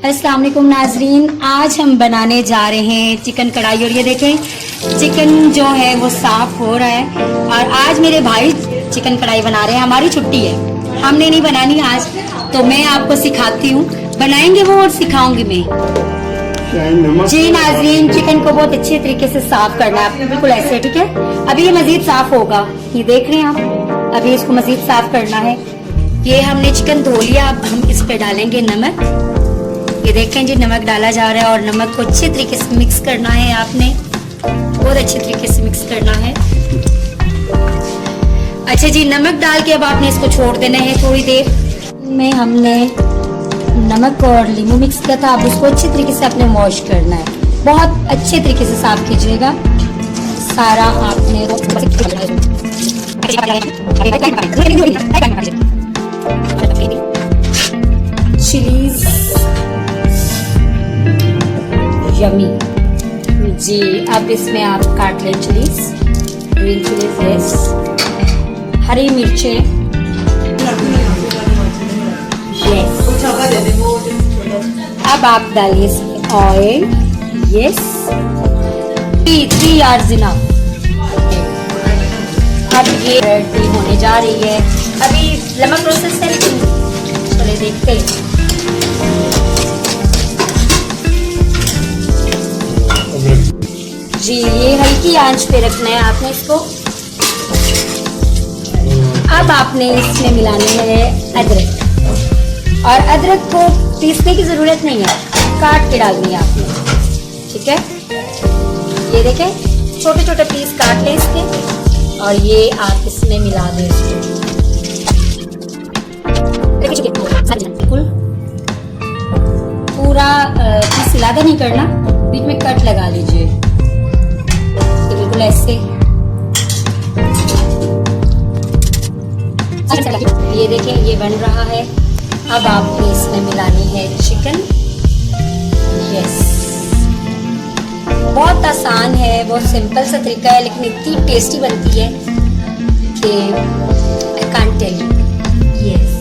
अस्सलाम वालेकुम नाजरीन, आज हम बनाने जा रहे हैं चिकन कढ़ाई। और ये देखें चिकन जो है वो साफ हो रहा है। और आज मेरे भाई चिकन कढ़ाई बना रहे हैं। हमारी छुट्टी है, हमने नहीं बनानी आज, तो मैं आपको सिखाती हूँ। बनाएंगे वो और सिखाऊंगी मैं। जी नाजरीन, चिकन को बहुत अच्छे तरीके से साफ करना है, बिल्कुल ऐसे, ठीक है। अभी ये मजीद साफ होगा, ये देख रहे हैं आप। अभी इसको मजीद साफ करना है। ये हमने चिकन धो लिया, अब हम इस पे डालेंगे नमक। ये देखें जी, नमक डाला जा रहा है और नमक को अच्छे तरीके से मिक्स करना है। आपने बहुत अच्छे तरीके से मिक्स करना है। अच्छा जी, नमक डाल के अब आपने इसको छोड़ देना है थोड़ी देर में। हमने नमक और नींबू मिक्स किया था, अब उसको अच्छे तरीके से आपने वॉश करना है। बहुत अच्छे तरीके से साफ कीजिएगा सारा आपने। चिलीज यमी जी, अब इसमें आप काट लें चिलीज, ग्रीन चिलीज, यस, हरी मिर्चें, यस। अब आप डालिए इसमें ऑयल, यस, 3 आवर्स इनफ। अब ये रेडी होने जा रही है। अभी लंबा प्रोसेस है, चले देखते हैं। जी, ये हल्की आंच पे रखना है आपने इसको। अब आपने इसमें मिलाने है अदरक, और अदरक को पीसने की जरूरत नहीं है, काट के डालनी है आपने, ठीक है। ये देखें, छोटे छोटे पीस काट लें इसके, और ये आप इसमें मिला दें इसको। बिल्कुल पूरा पीस इलादा नहीं करना, बीच में कट लगा लीजिए, बिल्कुल ऐसे। ये देखिए, ये बन रहा है। अब आपने इसमें मिलानी है चिकन, यस। बहुत आसान है, बहुत सिंपल सा तरीका है, लेकिन इतनी टेस्टी बनती है कि I can't tell you, yes.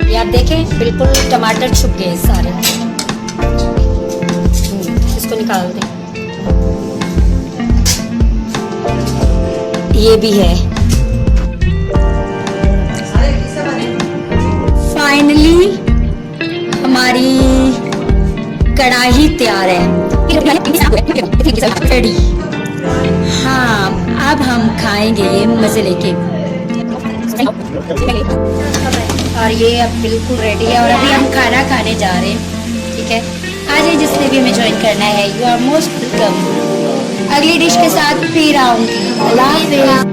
ये आप देखें, बिल्कुल टमाटर छुप गए सारे। इसको निकाल दें। ये भी है। फाइनली हमारी कढ़ाई तैयार है, रेडी। हाँ, अब हम खाएंगे ये मजे लेके। और ये अब बिल्कुल रेडी है, और अभी हम खाना खाने जा रहे हैं, ठीक है। आ जाइए, जिसने भी हमें ज्वाइन करना है, यू आर मोस्ट वेलकम। अगली डिश के साथ फिर आऊंगी। अल्लाह हाफ़िज़।